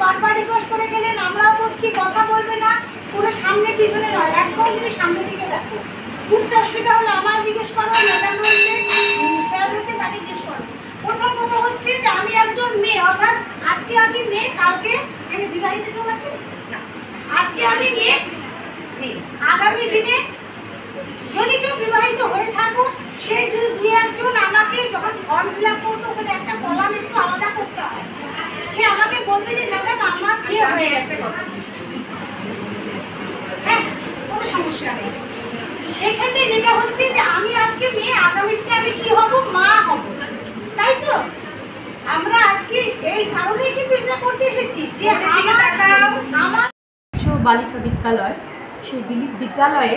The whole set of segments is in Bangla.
বারবার রিকোয়েস্ট করে গেলেন, আমরাও বলছি কথা বলবে না, পুরো সামনে পিছনে নয়, একদম তুমি সামনের দিকে দেখো। বুঝতে অসুবিধা হলে আমার জিজ্ঞেস করো, ম্যাডাম রয়েছে, স্যার রয়েছে, তাকে জিজ্ঞেস করো। প্রথম কথা হচ্ছে যে আমি একজন মেয়ে, অর্থাৎ আজকে আমি মেয়ে, কালকে আমি বিবাহিত কেউ আছে না, আজকে আমি মেয়ে, আগামী দিনে যদি কেউ বিবাহিত হয়ে থাকো, সে যদি দু একজন আমাকে যখন ফর্ম ফিল আপ করতো ওখানে একটা কলাম একটু আলাদা করতে হয়, সে আমাকে বলবে যে ম্যাডাম আমার বিয়ে হয়ে গেছে, হ্যাঁ কোনো সমস্যা নেই। সেখানে যেটা হচ্ছে যে আমি আজকে মেয়ে, আগামীতে আমি কি হব, মা হব, তাই তো? আমরা আজকে এই কারণেই কিন্তু এটা করতে এসেছি যে আমার বালিকা বিদ্যালয়, সেই বিদ্যালয়ে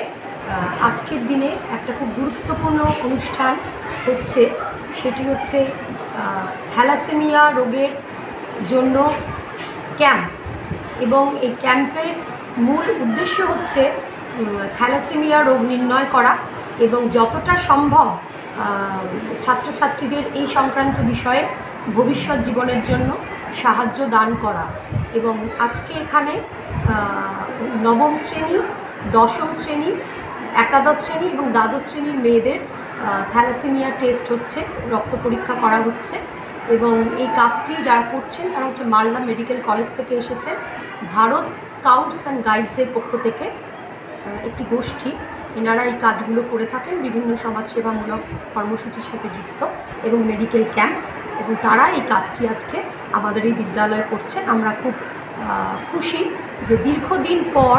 আজকের দিনে একটা খুব গুরুত্বপূর্ণ অনুষ্ঠান হচ্ছে, সেটি হচ্ছে থ্যালাসেমিয়া রোগের জন্য ক্যাম্প। এবং এই ক্যাম্পের মূল উদ্দেশ্য হচ্ছে থ্যালাসেমিয়া রোগ নির্ণয় করা এবং যতটা সম্ভব ছাত্রছাত্রীদের এই সংক্রান্ত বিষয়ে ভবিষ্যৎ জীবনের জন্য সাহায্য দান করা। এবং আজকে এখানে নবম শ্রেণী, দশম শ্রেণী, একাদশ শ্রেণী এবং দ্বাদশ শ্রেণীর মেয়েদের থ্যালাসেমিয়া টেস্ট হচ্ছে, রক্ত পরীক্ষা করা হচ্ছে। এবং এই কাজটি যারা করছেন তারা হচ্ছে মালদা মেডিকেল কলেজ থেকে এসেছেন, ভারত স্কাউটস অ্যান্ড গাইডসের পক্ষ থেকে একটি গোষ্ঠী, এনারা এই কাজগুলো করে থাকেন, বিভিন্ন সমাজসেবামূলক কর্মসূচির সাথে যুক্ত এবং মেডিকেল ক্যাম্প, এবং তারা এই কাজটি আজকে আমাদের এই বিদ্যালয়ে করছেন। আমরা খুব খুশি যে দীর্ঘদিন পর,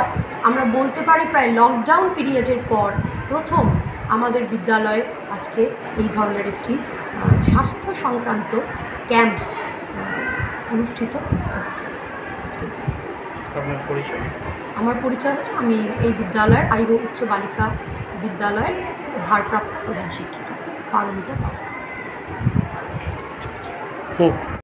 আমরা বলতে পারি প্রায় লকডাউন পিরিয়ডের পর প্রথম আমাদের বিদ্যালয়ে আজকে এই ধরনের একটি স্বাস্থ্য সংক্রান্ত ক্যাম্প অনুষ্ঠিত হচ্ছে। আজকে আমার পরিচয় হচ্ছে, আমি এই বিদ্যালয়ের আইহো উচ্চ বালিকা বিদ্যালয়ের ভারপ্রাপ্ত প্রধান শিক্ষিকা পারমিতা পাল।